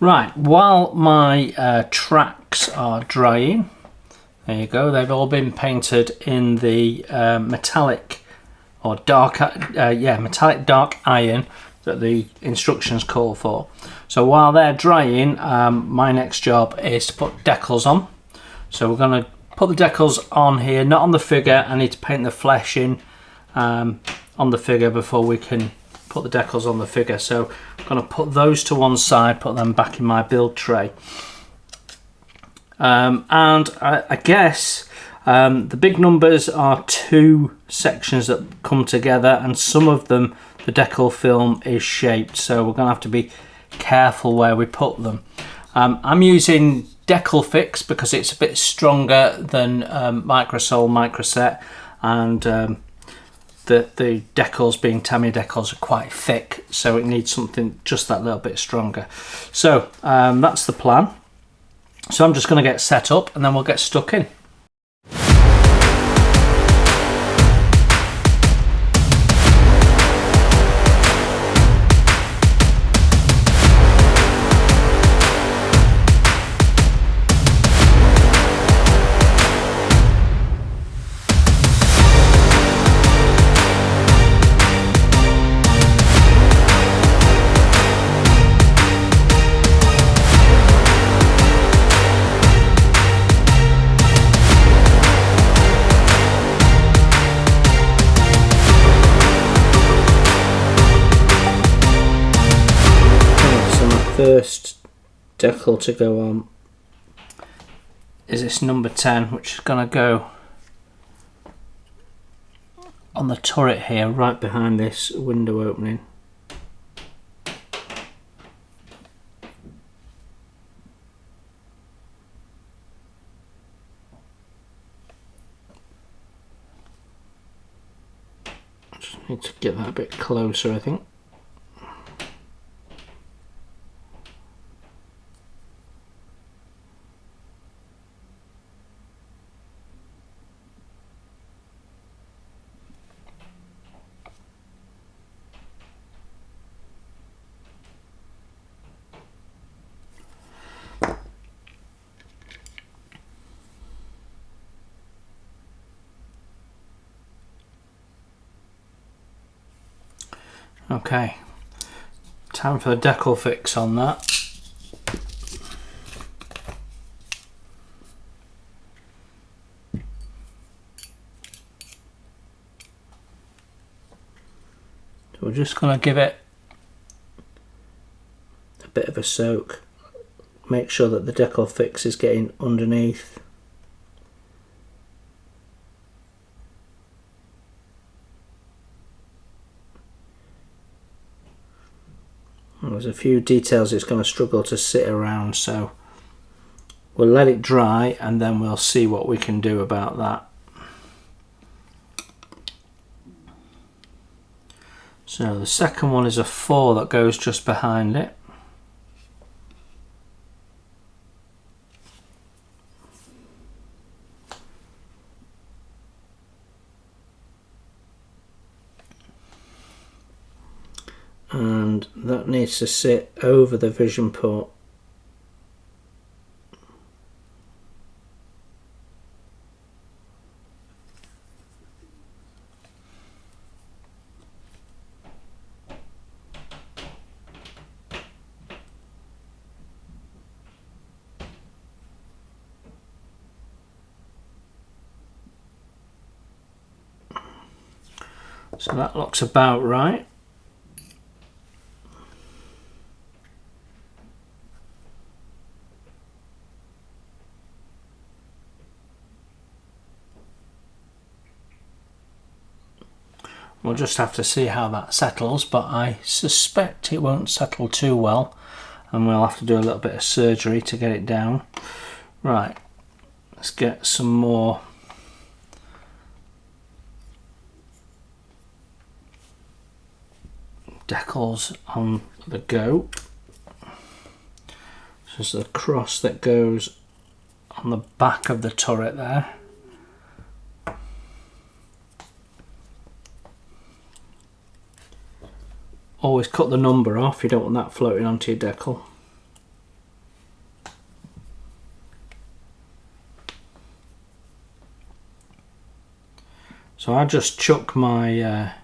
Right, while my tracks are drying, there you go, they've all been painted in the metallic or dark, metallic dark iron that the instructions call for. So while they're drying, my next job is to put decals on. So we're going to put the decals on here, not on the figure. I need to paint the flesh in on the figure before we can put the decals on the figure. So I'm going to put those to one side, put them back in my build tray. And I guess the big numbers are two sections that come together, and some of them the decal film is shaped, so we're going to have to be careful where we put them. I'm using Decal Fix because it's a bit stronger than Microsol Microset, and the decals, being Tamiya decals, are quite thick, so it needs something just that little bit stronger. So that's the plan. So I'm just going to get set up and then we'll get stuck in. First decal to go on is this number 10, which is going to go on the turret here, right behind this window opening. I just need to get that a bit closer, I think. Okay, time for the decal fix on that. So we're just going to give it a bit of a soak. Make sure that the decal fix is getting underneath. There's a few details it's going to struggle to sit around, so we'll let it dry and then we'll see what we can do about that. So the second one is a 4 that goes just behind it. And that needs to sit over the vision port. So that looks about right. We'll just have to see how that settles, but I suspect it won't settle too well, and we'll have to do a little bit of surgery to get it down. Right, let's get some more decals on the go. This is the cross that goes on the back of the turret there. Always cut the number off, you don't want that floating onto your decal. So I just chuck my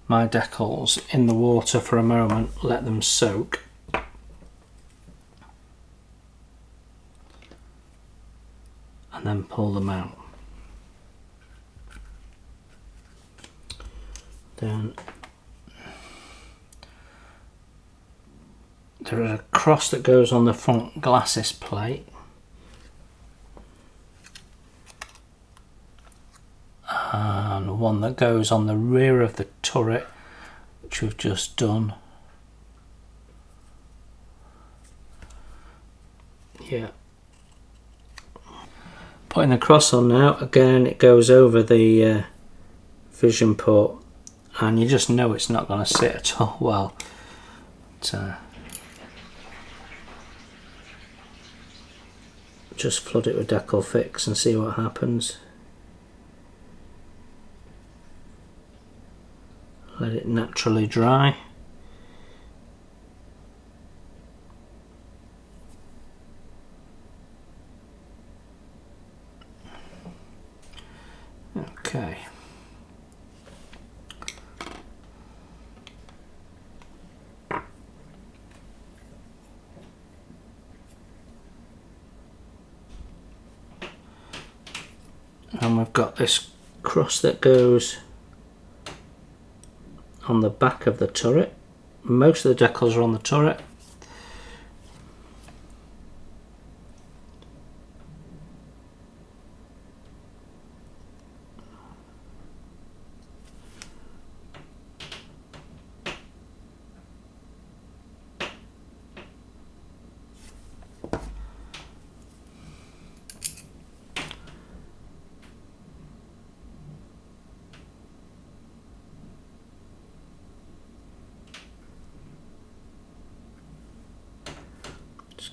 my decals in the water for a moment, let them soak. And then pull them out. Then there is a cross that goes on the front glacis plate. And one that goes on the rear of the turret, which we've just done. Yeah. Putting the cross on now, again it goes over the vision port, and you just know it's not going to sit at all well. Just flood it with Decal Fix and see what happens. Let it naturally dry. Okay. And we've got this cross that goes on the back of the turret. Most of the decals are on the turret.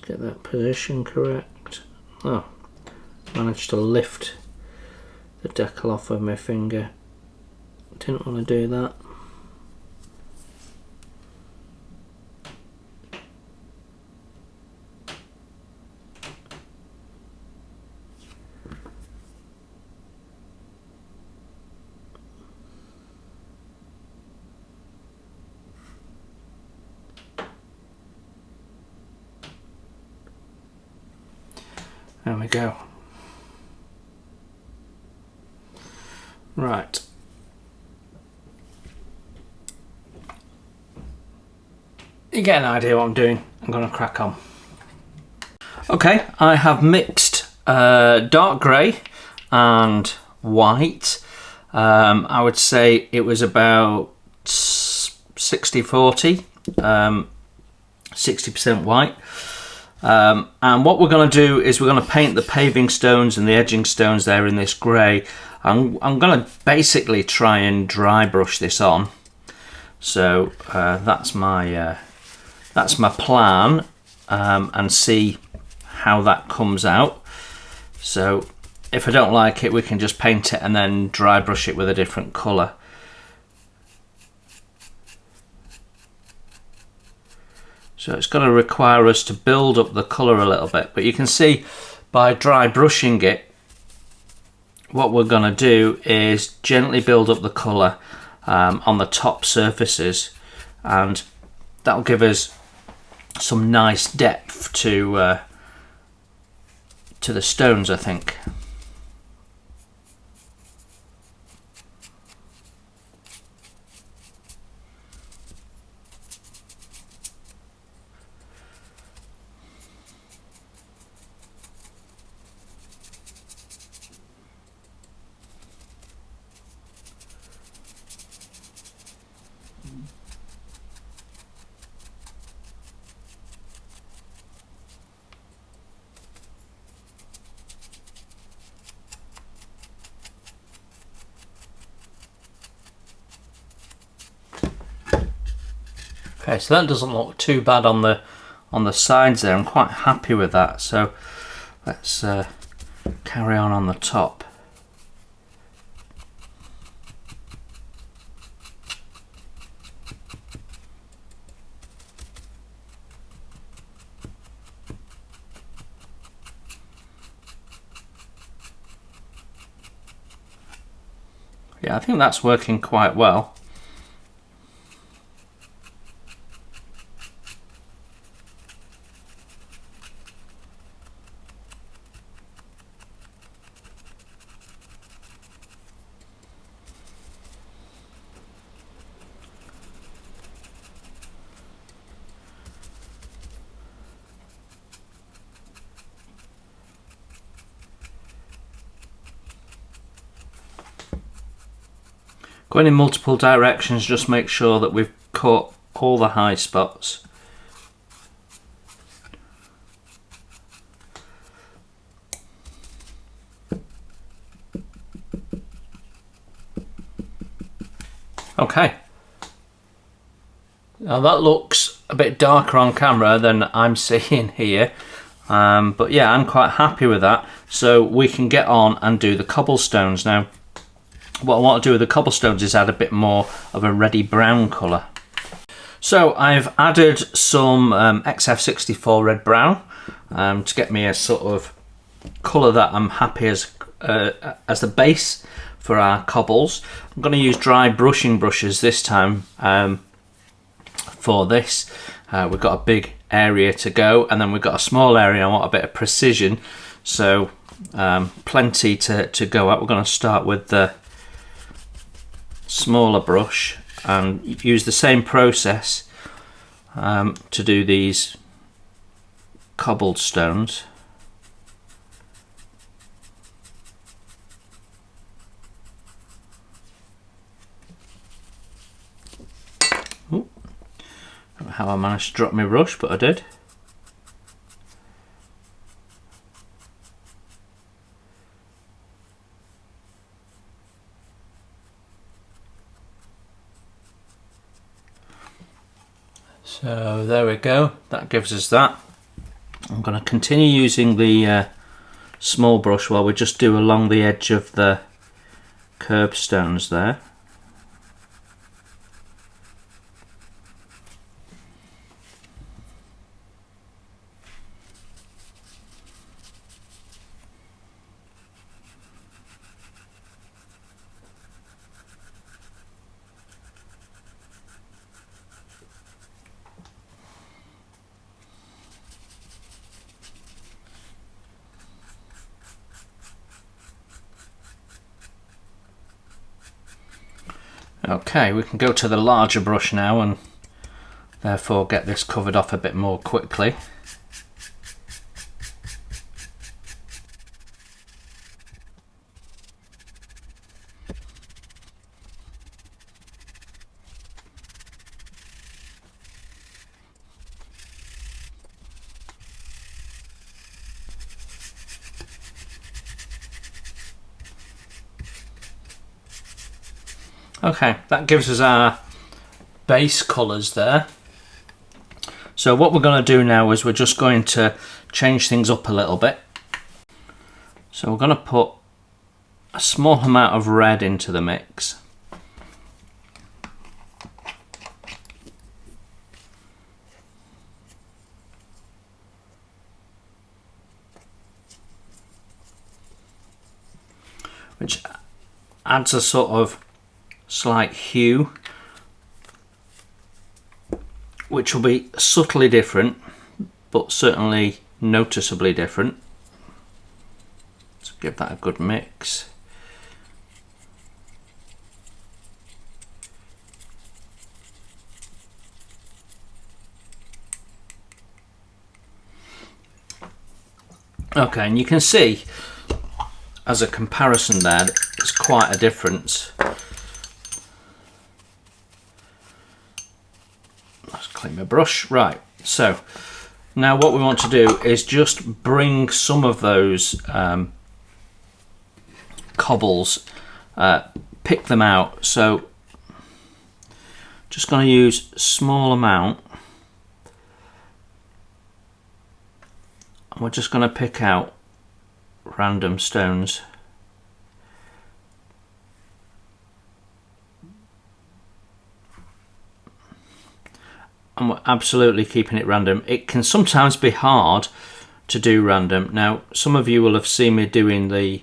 Get that position correct. Oh, managed to lift the decal off with my finger. Didn't want to do that. There we go. Right. You get an idea what I'm doing. I'm going to crack on. Okay, I have mixed dark grey and white. I would say it was about 60-40, 60% white. And what we're going to do is we're going to paint the paving stones and the edging stones there in this grey. I'm going to basically try and dry brush this on. So that's my plan, and see how that comes out. So if I don't like it, we can just paint it and then dry brush it with a different colour. So it's going to require us to build up the colour a little bit, but you can see by dry brushing it, what we're going to do is gently build up the colour on the top surfaces, and that'll give us some nice depth to the stones, I think. Okay, so that doesn't look too bad on the sides there. I'm quite happy with that. So let's carry on the top. Yeah, I think that's working quite well. Going in multiple directions, just make sure that we've cut all the high spots. Okay. Now that looks a bit darker on camera than I'm seeing here. But yeah, I'm quite happy with that. So we can get on and do the cobblestones now. What I want to do with the cobblestones is add a bit more of a reddy brown colour. So I've added some XF64 red brown to get me a sort of colour that I'm happy as the base for our cobbles. I'm going to use dry brushing brushes this time for this. We've got a big area to go, and then we've got a small area I want a bit of precision, so plenty to go at. We're going to start with the smaller brush and use the same process to do these cobbled stones. Ooh. Don't know how I managed to drop my brush, but I did. So there we go, that gives us that. I'm going to continue using the small brush while we just do along the edge of the curbstones there. Okay, we can go to the larger brush now and therefore get this covered off a bit more quickly. Okay, that gives us our base colours there. So what we're going to do now is we're just going to change things up a little bit. So we're going to put a small amount of red into the mix. Which adds a sort of slight hue, which will be subtly different, but certainly noticeably different. So give that a good mix. Okay, and you can see as a comparison there, there's quite a difference. Let's clean my brush. Right, so now what we want to do is just bring some of those cobbles, pick them out. So just going to use a small amount, and we're just going to pick out random stones. And we're absolutely keeping it random. It can sometimes be hard to do random. Now, some of you will have seen me doing the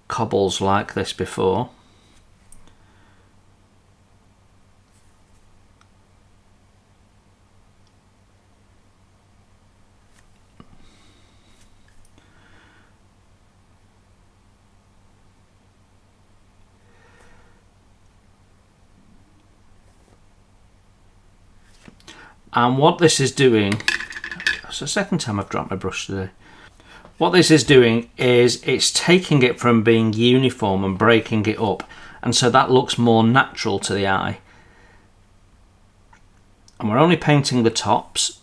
cobbles like this before. And what this is doing, that's the second time I've dropped my brush today. What this is doing is it's taking it from being uniform and breaking it up, and so that looks more natural to the eye. And we're only painting the tops.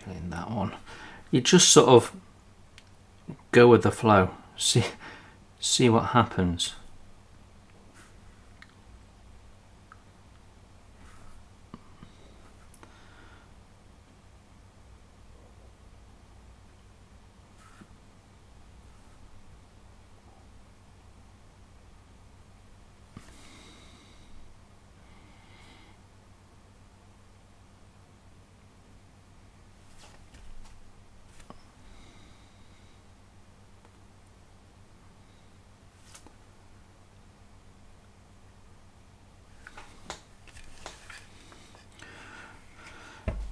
Feeling that one. You just sort of go with the flow. See what happens.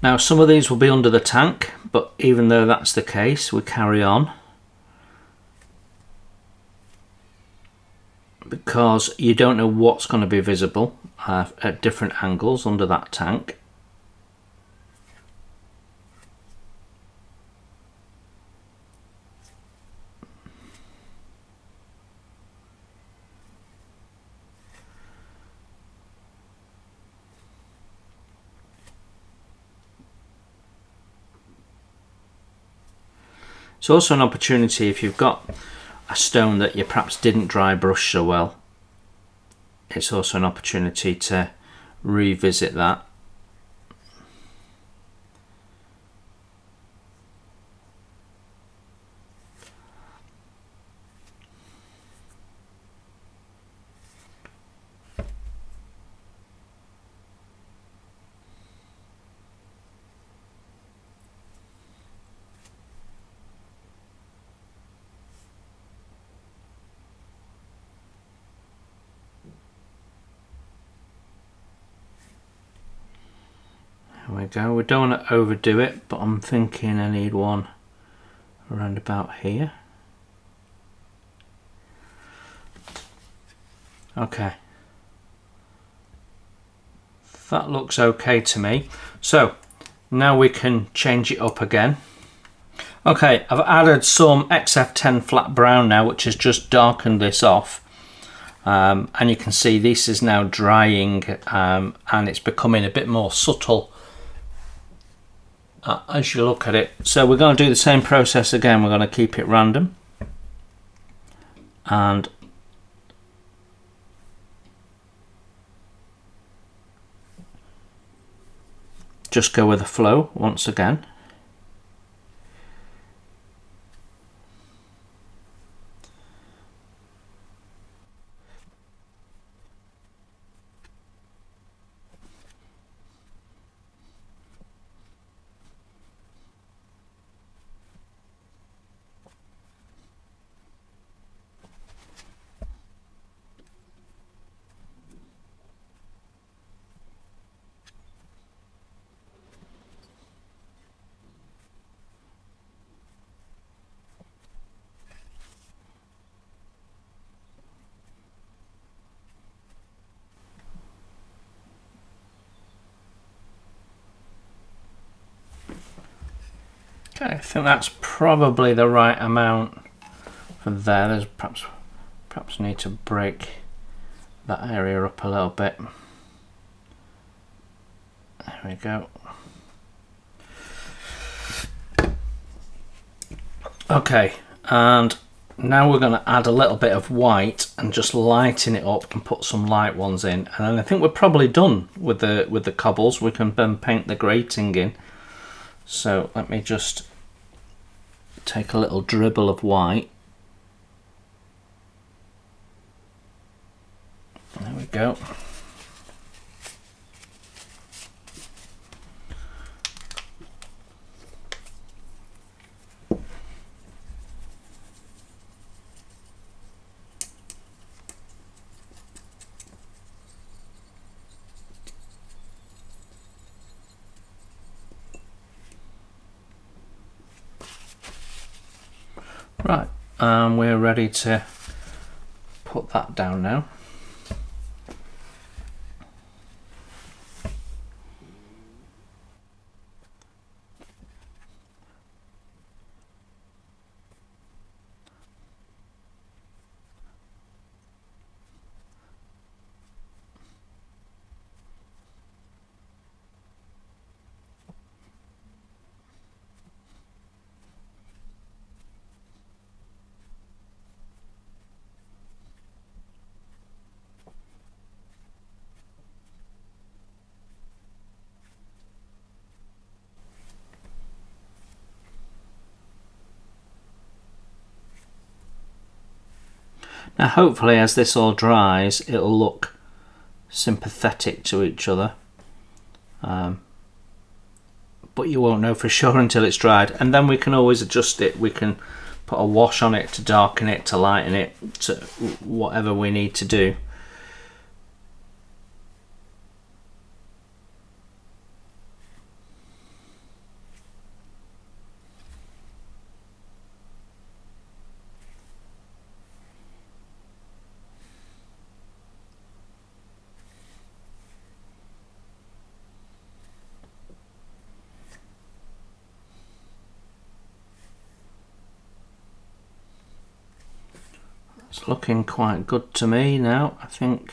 Now some of these will be under the tank, but even though that's the case, we carry on. Because you don't know what's going to be visible at different angles under that tank. It's also an opportunity if you've got a stone that you perhaps didn't dry brush so well. It's also an opportunity to revisit that. There we go. We don't want to overdo it, but I'm thinking I need one around about here. Okay. That looks okay to me. So now we can change it up again. Okay, I've added some XF10 flat brown now, which has just darkened this off. And you can see this is now drying and it's becoming a bit more subtle as you look at it. So we're going to do the same process again. We're going to keep it random and just go with the flow once again. Okay, I think that's probably the right amount for there. There's perhaps need to break that area up a little bit. There we go. Okay, and now we're going to add a little bit of white and just lighten it up and put some light ones in, and then I think we're probably done with the cobbles. We can then paint the grating in. So let me just take a little dribble of white. There we go. Right, and we're ready to put that down now. Now hopefully as this all dries it'll look sympathetic to each other, but you won't know for sure until it's dried, and then we can always adjust it. We can put a wash on it to darken it, to lighten it, to whatever we need to do. It's looking quite good to me now. I think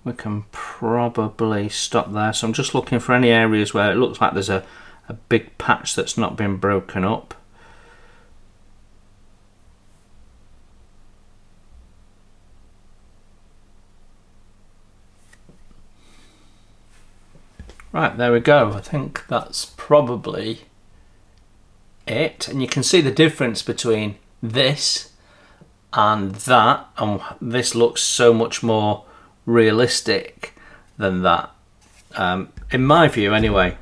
we can probably stop there. So I'm just looking for any areas where it looks like there's a big patch that's not been broken up. Right, there we go. I think that's probably it. And you can see the difference between this and that, and this looks so much more realistic than that, in my view anyway,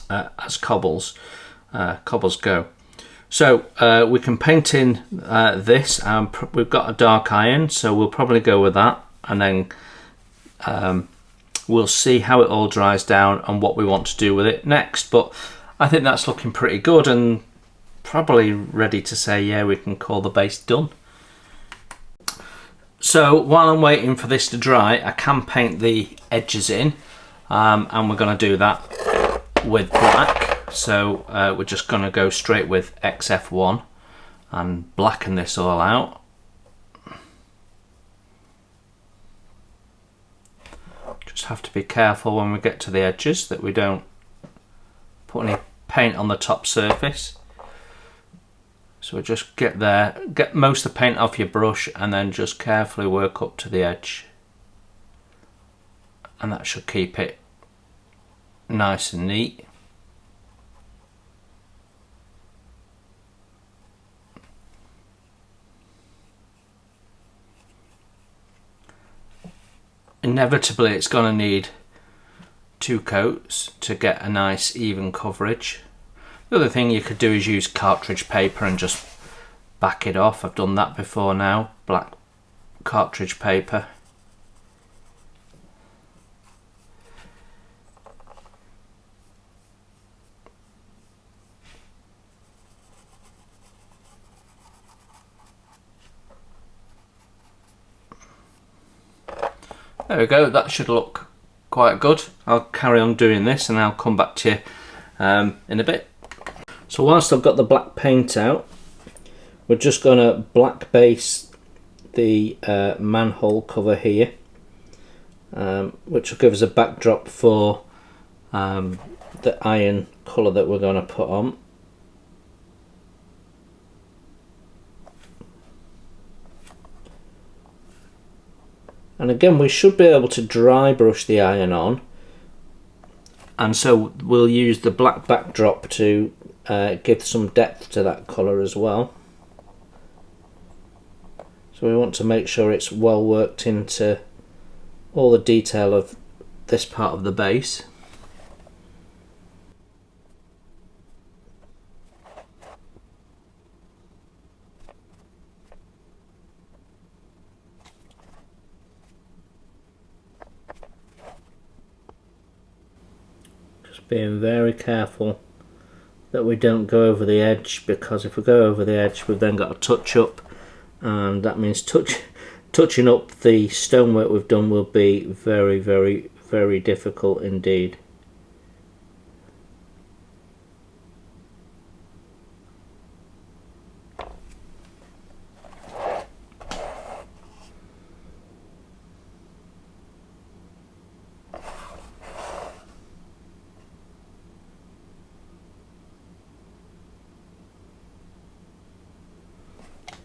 as cobbles go. So we can paint in this, and we've got a dark iron, so we'll probably go with that, and then we'll see how it all dries down and what we want to do with it next. But I think that's looking pretty good and probably ready to say, yeah, we can call the base done. So while I'm waiting for this to dry, I can paint the edges in, and we're going to do that with black. So we're just going to go straight with XF1 and blacken this all out. Just have to be careful when we get to the edges that we don't put any paint on the top surface. So just get there, get most of the paint off your brush, and then just carefully work up to the edge. And that should keep it nice and neat. Inevitably it's going to need 2 coats to get a nice even coverage. The other thing you could do is use cartridge paper and just back it off. I've done that before now, black cartridge paper. There we go, that should look quite good. I'll carry on doing this and I'll come back to you in a bit. So whilst I've got the black paint out, we're just going to black base the manhole cover here, which will give us a backdrop for the iron colour that we're going to put on. And again, we should be able to dry brush the iron on, and so we'll use the black backdrop to give some depth to that colour as well. So we want to make sure it's well worked into all the detail of this part of the base. Just being very careful that we don't go over the edge, because if we go over the edge we've then got to touch up, and that means touching up the stonework we've done will be very, very, very difficult indeed.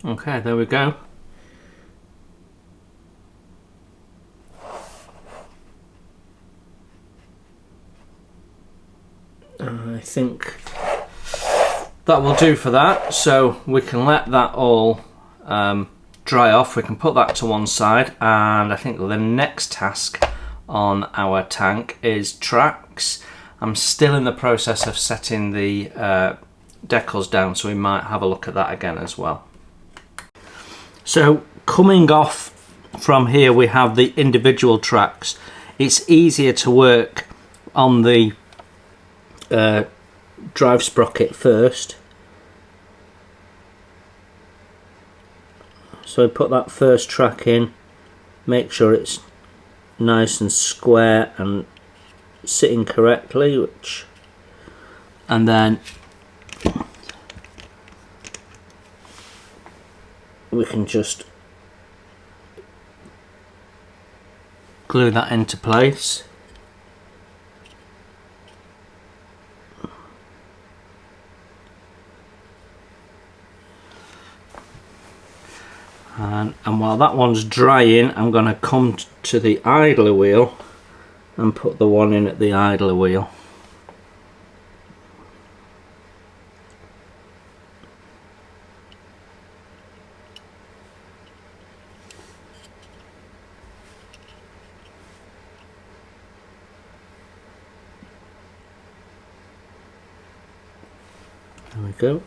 Okay, there we go. I think that will do for that, so we can let that all dry off. We can put that to one side, and I think the next task on our tank is tracks. I'm still in the process of setting the decals down, so we might have a look at that again as well. So coming off from here we have the individual tracks. It's easier to work on the drive sprocket first. So I put that first track in, make sure it's nice and square and sitting correctly, and then we can just glue that into place. And while that one's drying, I'm going to come to the idler wheel and put the one in at the idler wheel. There we go.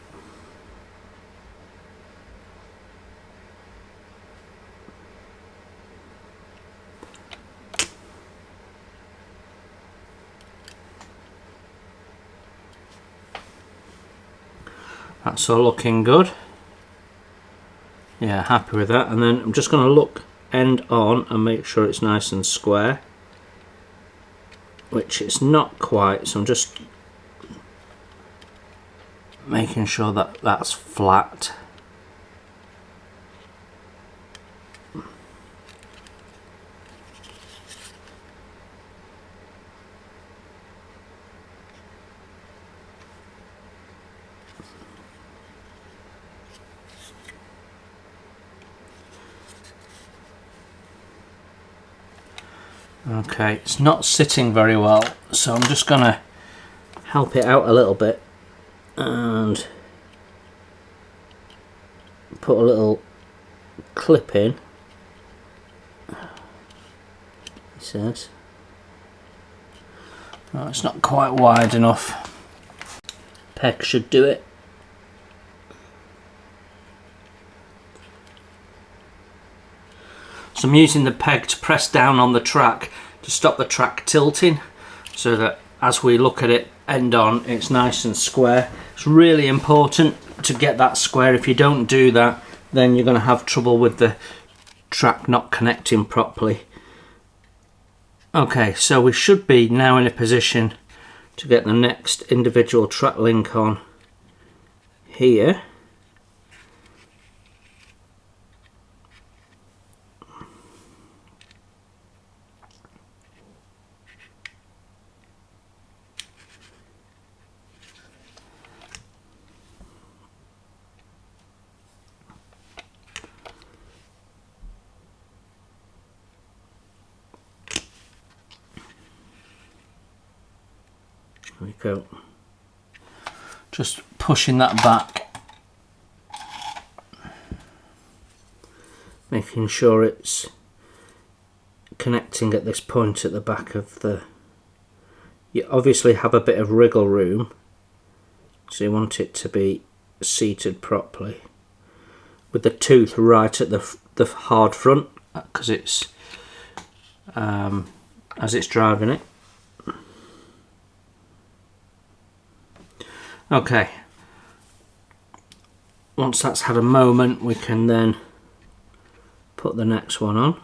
That's all looking good. Yeah, happy with that. And then I'm just going to look end on and make sure it's nice and square, which it's not quite, so I'm just making sure that that's flat. Okay, it's not sitting very well, so I'm just gonna help it out a little bit and put a little clip in. It says, oh, it's not quite wide enough. Peg should do it. So I'm using the peg to press down on the track to stop the track tilting, so that as we look at it end on, it's nice and square. It's really important to get that square. If you don't do that, then you're going to have trouble with the track not connecting properly. Okay, so we should be now in a position to get the next individual track link on here. There we go. Just pushing that back, making sure it's connecting at this point at the back of the... You obviously have a bit of wriggle room, so you want it to be seated properly, with the tooth right at the hard front, because it's as it's driving it. Okay, once that's had a moment, we can then put the next one on.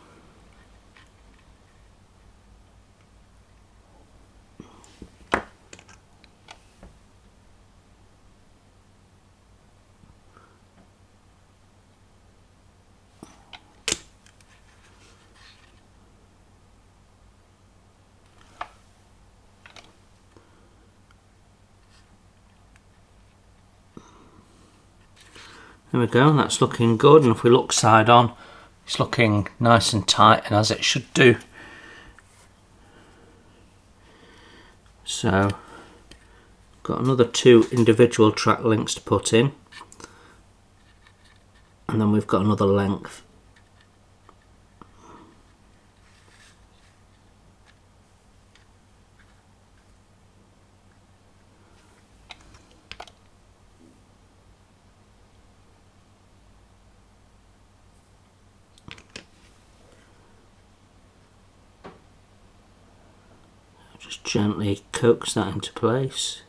There we go, that's looking good, and if we look side on, it's looking nice and tight, and as it should do. So, got another 2 individual track links to put in, and then we've got another length. Just gently coax that into place.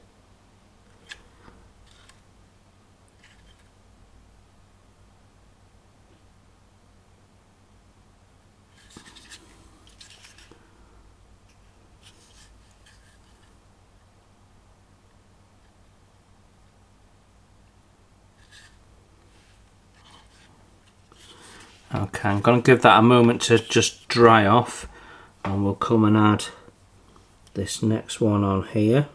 Okay, I'm going to give that a moment to just dry off, and we'll come and add this next one on here.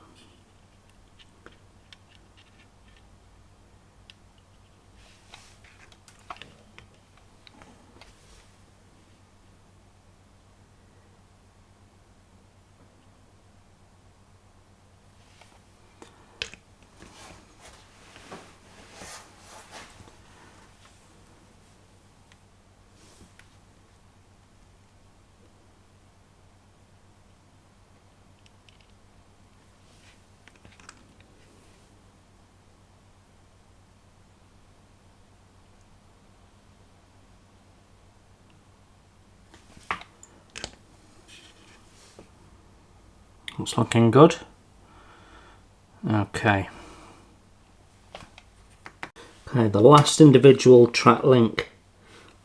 It's looking good. Okay. Okay, the last individual track link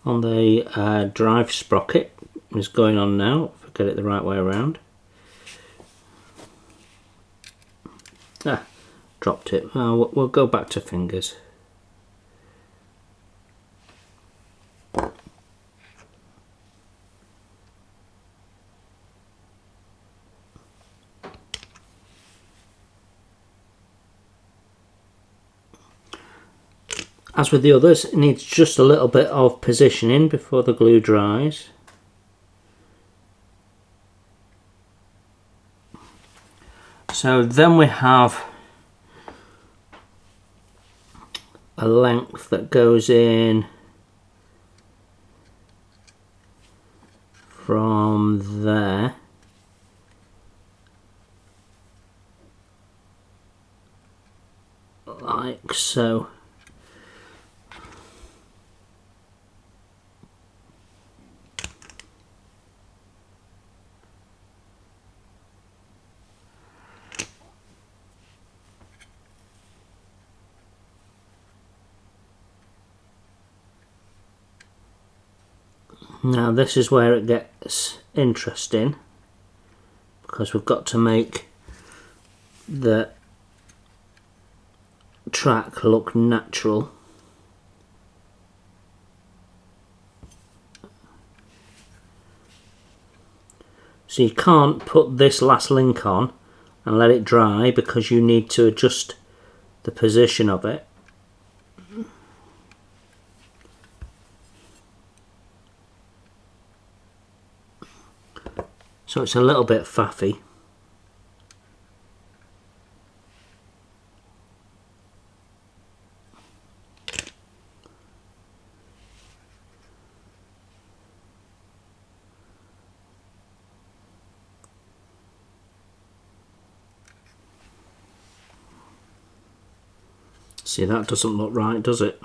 on the drive sprocket is going on now, if I get it the right way around. Ah, dropped it. We'll go back to fingers. As with the others, it needs just a little bit of positioning before the glue dries. So then we have a length that goes in from there like so. Now this is where it gets interesting, because we've got to make the track look natural. So you can't put this last link on and let it dry, because you need to adjust the position of it. So it's a little bit faffy. See, that doesn't look right, does it?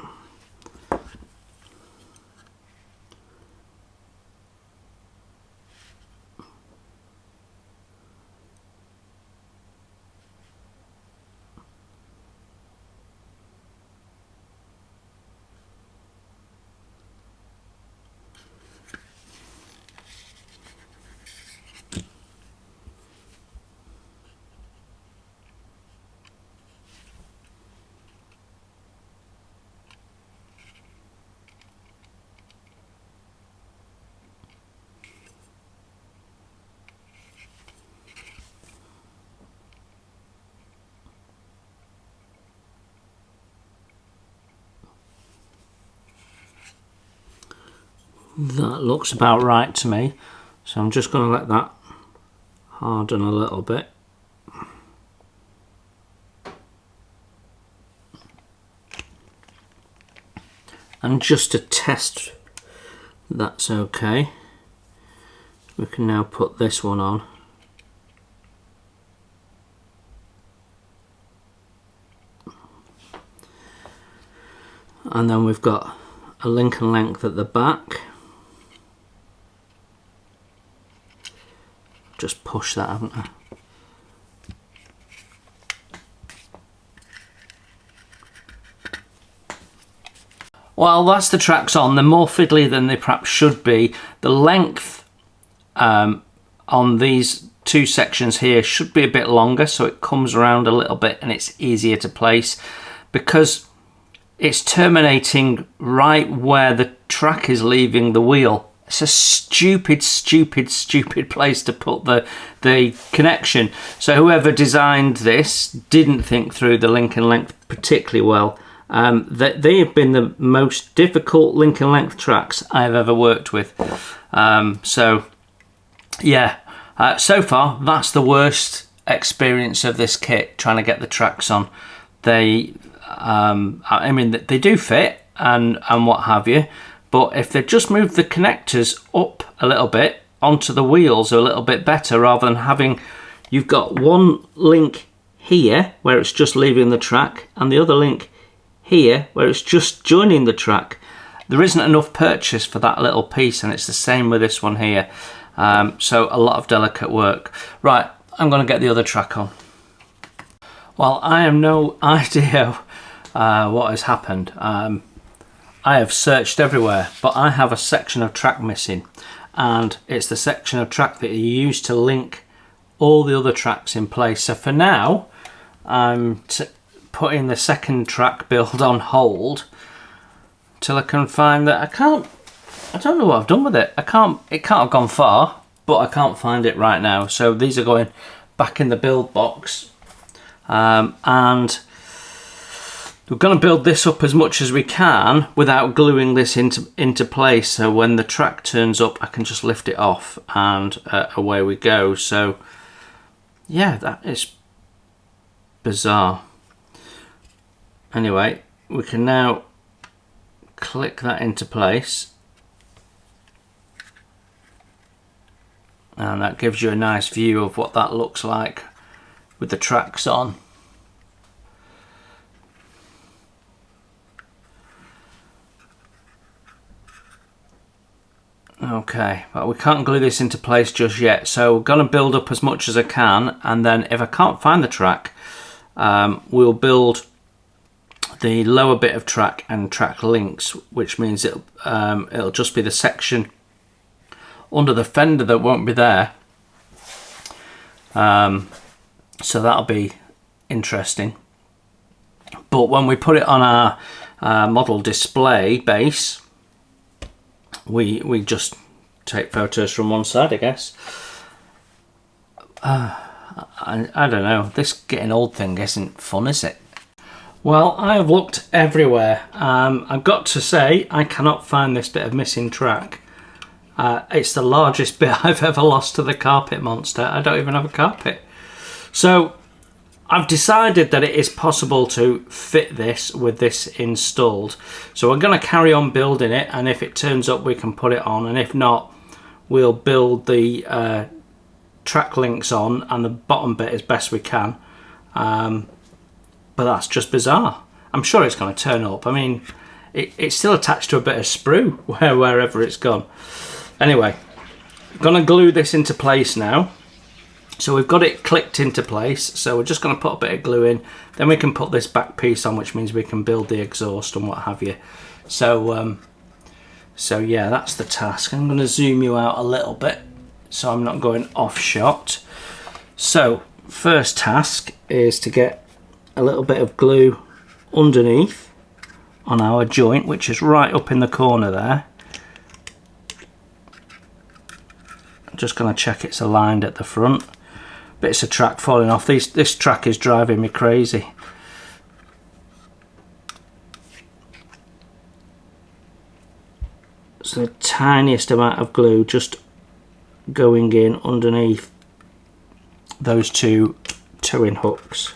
That looks about right to me, so I'm just going to let that harden a little bit. And just to test that's okay, we can now put this one on. And then we've got a Lincoln length at the back. Just push that, haven't I? Well, that's the tracks on. They're more fiddly than they perhaps should be. The length on these two sections here should be a bit longer, so it comes around a little bit and it's easier to place, because it's terminating right where the track is leaving the wheel. It's a stupid place to put the connection. So whoever designed this didn't think through the Lincoln length particularly well. They have been the most difficult Lincoln length tracks I've ever worked with. So yeah, so far that's the worst experience of this kit, trying to get the tracks on. I mean, they do fit and what have you, but if they just move the connectors up a little bit onto the wheels a little bit better, rather than having, you've got one link here where it's just leaving the track and the other link here where it's just joining the track. There isn't enough purchase for that little piece, and it's the same with this one here. So a lot of delicate work. Right, I'm going to get the other track on. Well, I have no idea what has happened. I have searched everywhere, but I have a section of track missing, and it's the section of track that you use to link all the other tracks in place. So for now, I'm putting the second track build on hold till I can find that. I don't know what I've done with it. It can't have gone far, but I can't find it right now. So these are going back in the build box, and we're going to build this up as much as we can without gluing this into place, so when the track turns up I can just lift it off and away we go. So yeah, that is bizarre. Anyway, we can now click that into place, and that gives you a nice view of what that looks like with the tracks on. Okay, but we can't glue this into place just yet, so we're going to build up as much as I can, and then if I can't find the track, we'll build the lower bit of track and track links, which means it'll just be the section under the fender that won't be there. So that'll be interesting. But when we put it on our model display base, we just take photos from one side, I guess. I don't know, this getting old thing isn't fun, is it? Well, I have looked everywhere. I've got to say, I cannot find this bit of missing track. It's the largest bit I've ever lost to the carpet monster. I don't even have a carpet. So I've decided that it is possible to fit this with this installed. So we're going to carry on building it, and if it turns up we can put it on, and if not we'll build the track links on and the bottom bit as best we can. But that's just bizarre. I'm sure it's going to turn up. I mean, it's still attached to a bit of sprue wherever it's gone. Anyway, I'm going to glue this into place now. So we've got it clicked into place, so we're just going to put a bit of glue in, then we can put this back piece on, which means we can build the exhaust and what have you. So so yeah, that's the task. I'm going to zoom you out a little bit so I'm not going off shot. So first task is to get a little bit of glue underneath on our joint, which is right up in the corner there. I'm just going to check it's aligned at the front. Bits of track falling off. This track is driving me crazy. So the tiniest amount of glue just going in underneath those two towing hooks.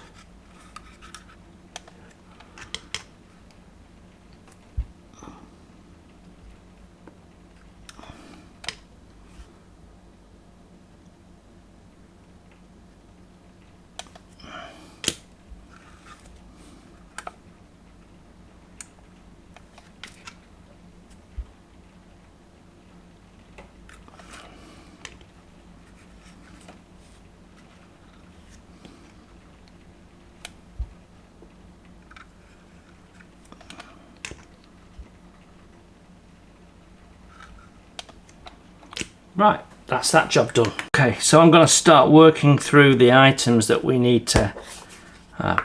Right, that's that job done. Okay, so I'm going to start working through the items that we need to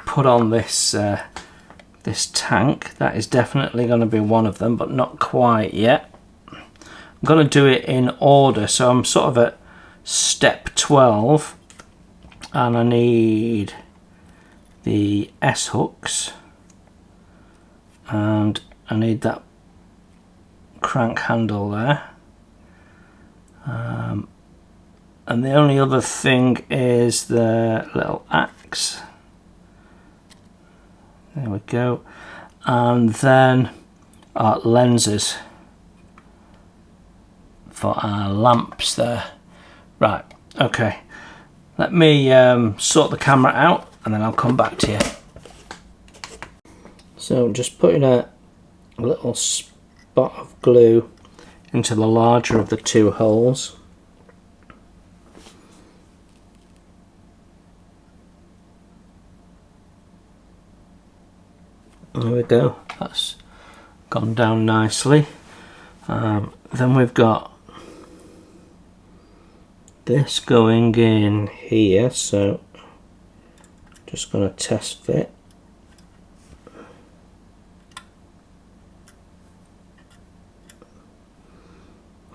put on this this tank. That is definitely going to be one of them, but not quite yet. I'm going to do it in order, so I'm sort of at step 12, and I need the S hooks, and I need that crank handle there. And the only other thing is the little axe. There we go. And then our lenses for our lamps there. Right, okay. Let me sort the camera out and then I'll come back to you. So just putting a little spot of glue into the larger of the two holes. There we go, that's gone down nicely. Then we've got this going in here, so just going to test fit.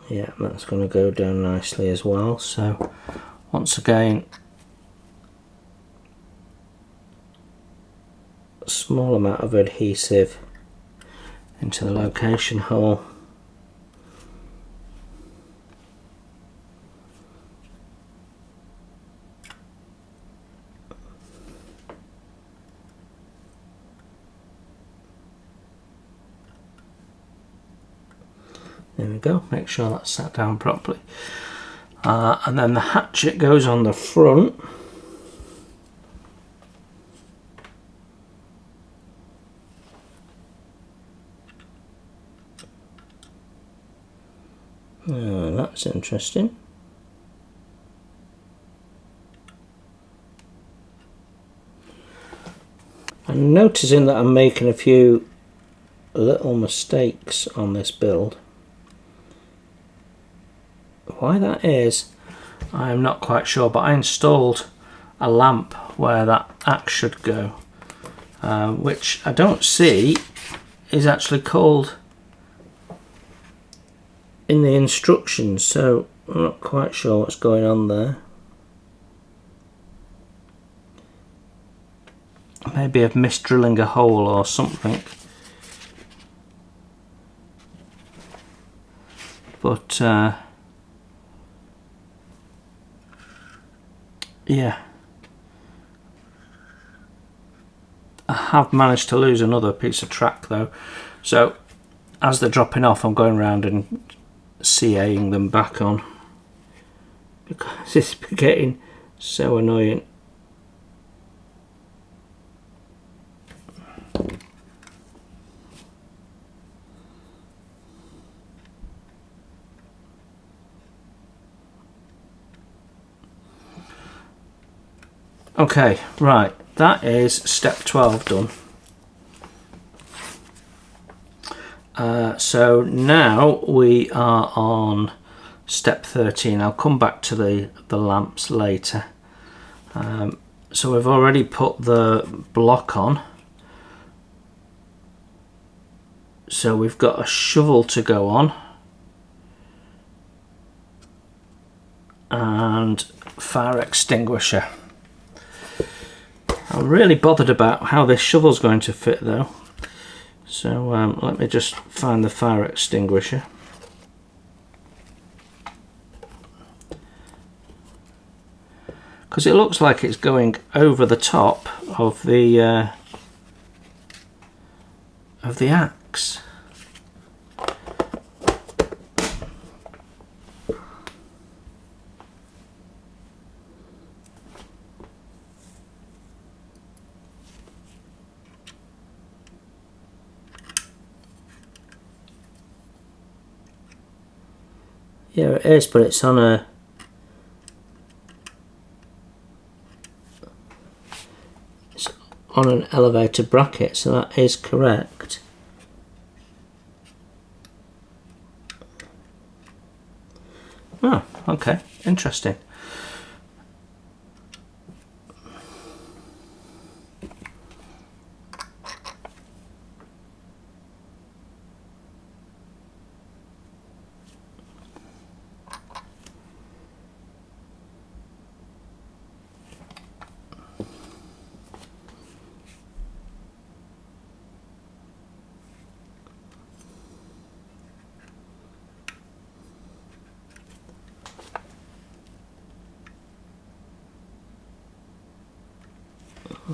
Yeah, that's going to go down nicely as well. So once again, a small amount of adhesive into the location hole. There we go, make sure that's sat down properly. And then the hatchet goes on the front. Oh, that's interesting. I'm noticing that I'm making a few little mistakes on this build. Why that is, I am not quite sure, but I installed a lamp where that axe should go, which I don't see is actually called in the instructions, so I'm not quite sure what's going on there. Maybe I've missed drilling a hole or something. But yeah, I have managed to lose another piece of track though, so as they're dropping off I'm going around and CAing them back on because it's getting so annoying. Okay, right, that is step 12 done. So now we are on step 13. I'll come back to the lamps later. So we've already put the block on. So we've got a shovel to go on. And fire extinguisher. I'm really bothered about how this shovel's going to fit though. So let me just find the fire extinguisher. Because it looks like it's going over the top of the axe. Yeah, it is, but it's on an elevated bracket, so that is correct. Oh, okay, interesting.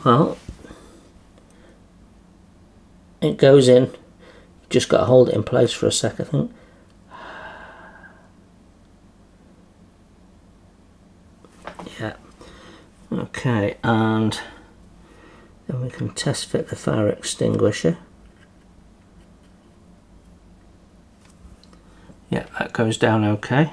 Well, it goes in. Just got to hold it in place for a sec, I think. Yeah. Okay, and then we can test fit the fire extinguisher. Yeah, that goes down okay.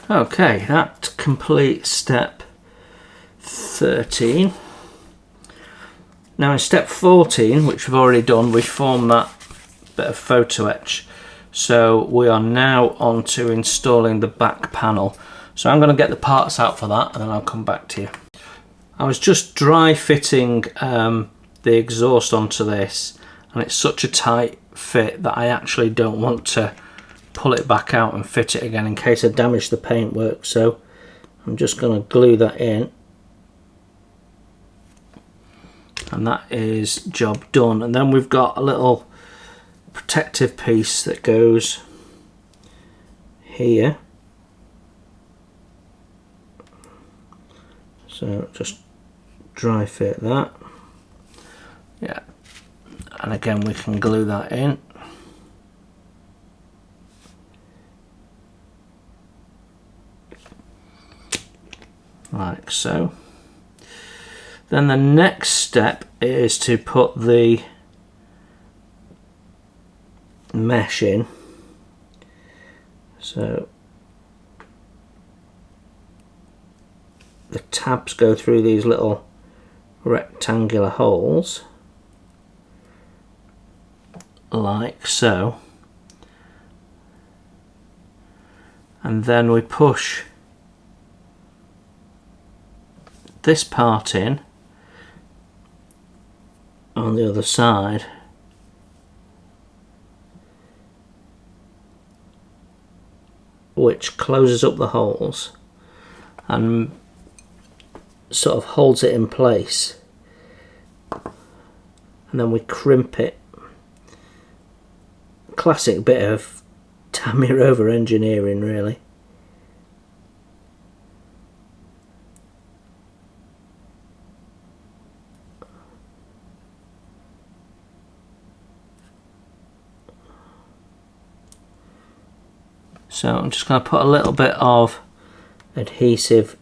Okay, that completes step 13. Now in step 14, which we've already done, we formed that bit of photo etch. So we are now on to installing the back panel. So I'm going to get the parts out for that and then I'll come back to you. I was just dry fitting the exhaust onto this, and it's such a tight fit that I actually don't want to pull it back out and fit it again in case I damage the paintwork. So I'm just going to glue that in, and that is job done. And then we've got a little protective piece that goes here, so just dry fit that. Yeah, and again we can glue that in. Like so. Then the next step is to put the mesh in. So the tabs go through these little rectangular holes, like so, and then we push this part in on the other side, which closes up the holes and sort of holds it in place, and then we crimp it. Classic bit of Tamiya over engineering, really. So I'm just going to put a little bit of adhesive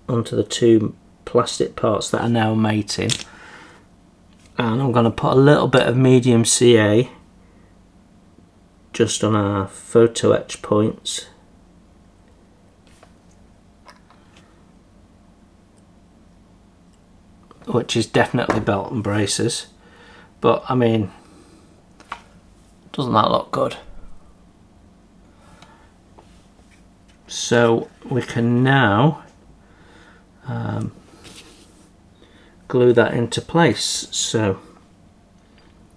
onto the two plastic parts that are now mating, and I'm going to put a little bit of medium CA just on our photo etch points, which is definitely belt and braces, but I mean, doesn't that look good? So we can now glue that into place. So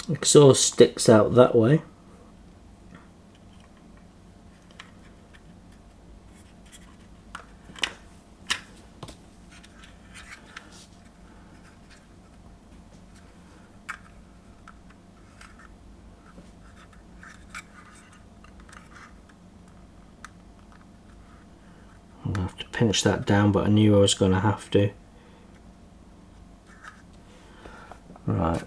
exhaust sticks out that way. I'm going to have to pinch that down, but I knew I was going to have to. Right.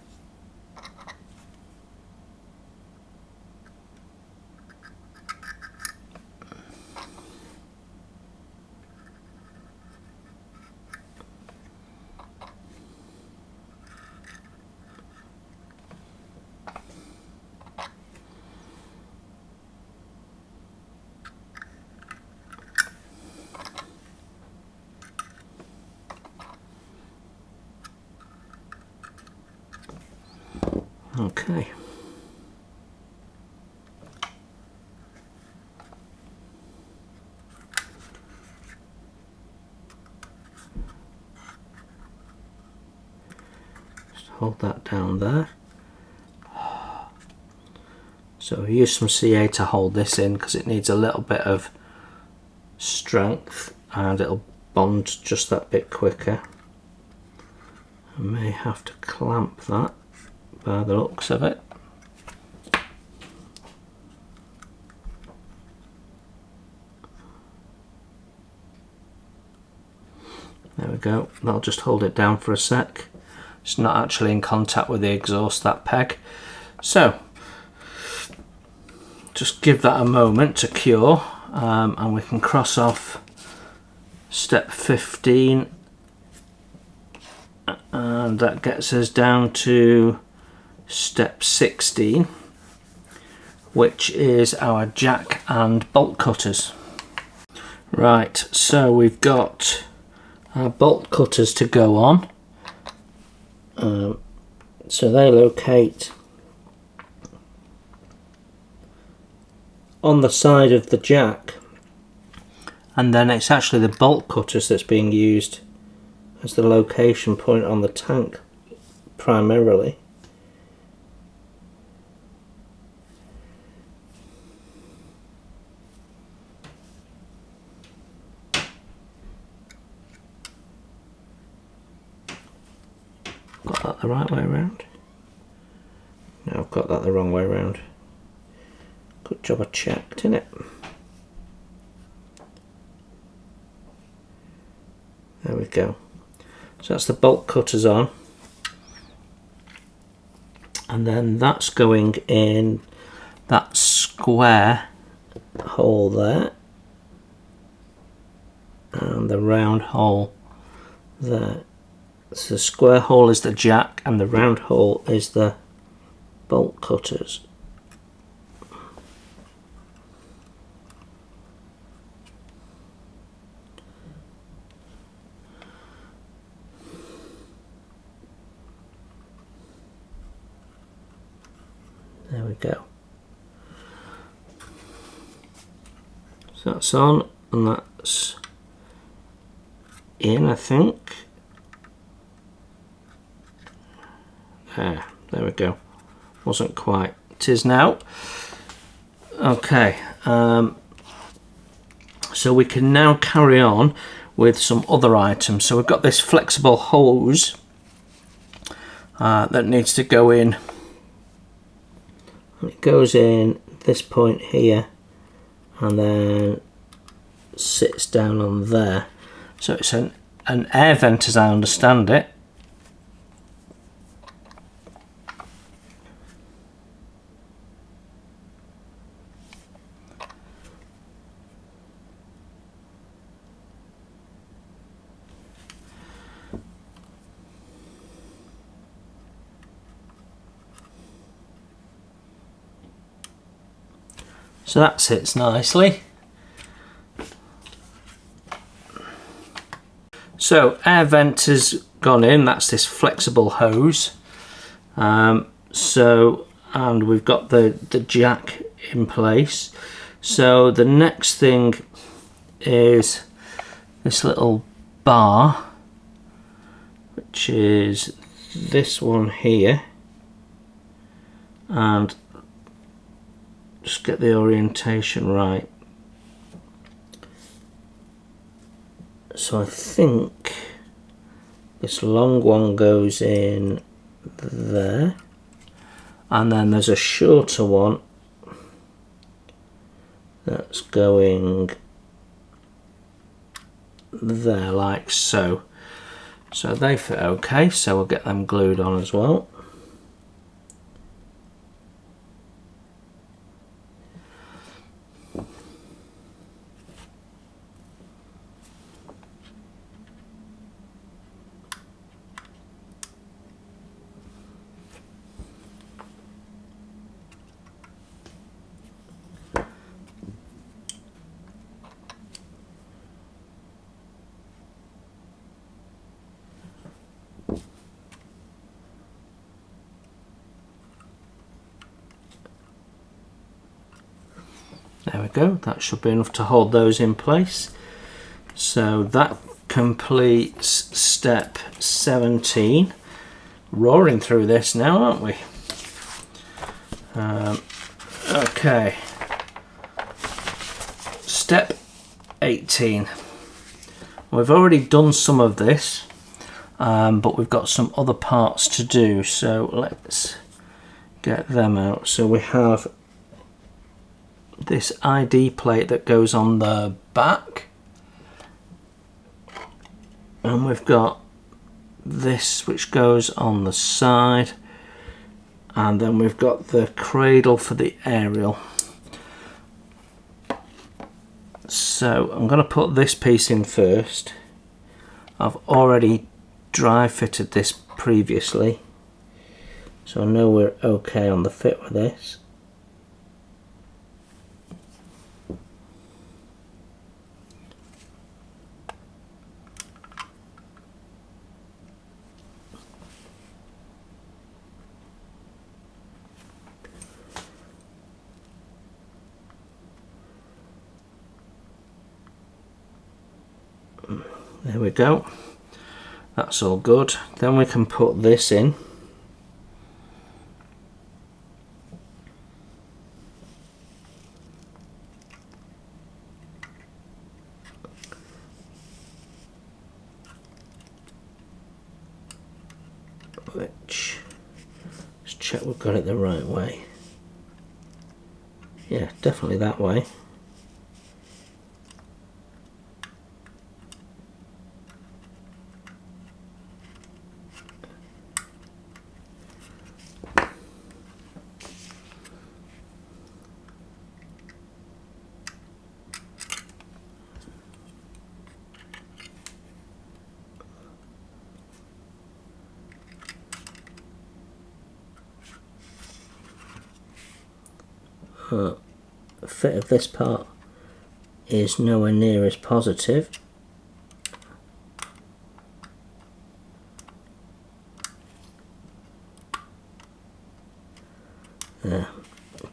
Okay. Just hold that down there. So use some CA to hold this in because it needs a little bit of strength and it'll bond just that bit quicker. I may have to clamp that by the looks of it. There we go, that'll just hold it down for a sec. It's not actually in contact with the exhaust, that peg. So just give that a moment to cure, and we can cross off step 15, and that gets us down to step 16, which is our jack and bolt cutters. Right, so we've got our bolt cutters to go on. So they locate on the side of the jack, and then it's actually the bolt cutters that's being used as the location point on the tank primarily. Got that the right way around? No, I've got that the wrong way around. Good job I checked, innit? There we go. So that's the bolt cutters on. And then that's going in that square hole there. And the round hole there. So the square hole is the jack and the round hole is the bolt cutters. There we go. So that's on and that's in, I think. There we go. Wasn't quite. It is now. Okay. So we can now carry on with some other items. So we've got this flexible hose that needs to go in. It goes in this point here and then sits down on there. So it's an air vent as I understand it. So that sits nicely. So air vent has gone in, that's this flexible hose. And we've got the jack in place. So the next thing is this little bar, which is this one here, and just get the orientation right. So I think this long one goes in there, and then there's a shorter one that's going there, like so. So they fit okay, so we'll get them glued on as well. There we go, that should be enough to hold those in place. So that completes step 17. Roaring through this now, aren't we? Okay. Step 18. We've already done some of this, but we've got some other parts to do, so let's get them out. So we have this ID plate that goes on the back, and we've got this which goes on the side, and then we've got the cradle for the aerial. So I'm going to put this piece in first. I've already dry fitted this previously, so I know we're okay on the fit with this. There we go, that's all good. Then we can put this in. Which, let's check we've got it the right way. Yeah, definitely that way. The fit of this part is nowhere near as positive.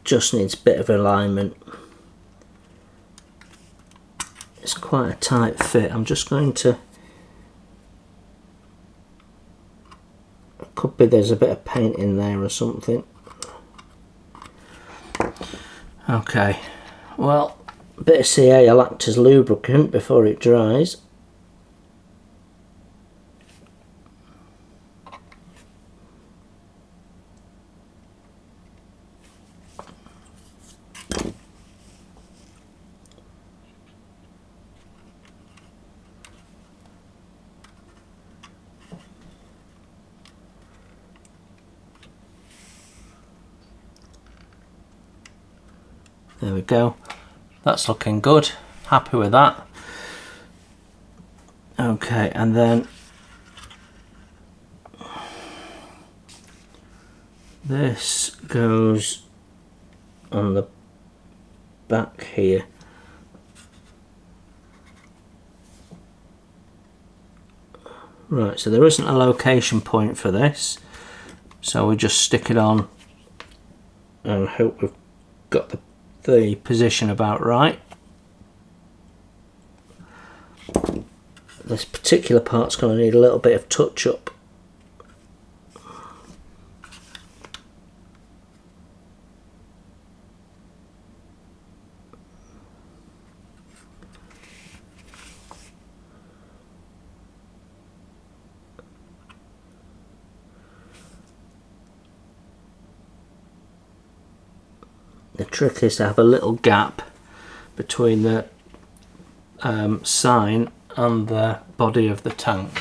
Just needs a bit of alignment. It's quite a tight fit. I'm just going to, could be there's a bit of paint in there or something. Okay, well, a bit of CA will act as lubricant before it dries. There we go, that's looking good, happy with that. Okay, and then this goes on the back here. Right, so there isn't a location point for this, so we just stick it on and hope we've got the position about right. This particular part's going to need a little bit of touch up. The trick is to have a little gap between the sign and the body of the tank.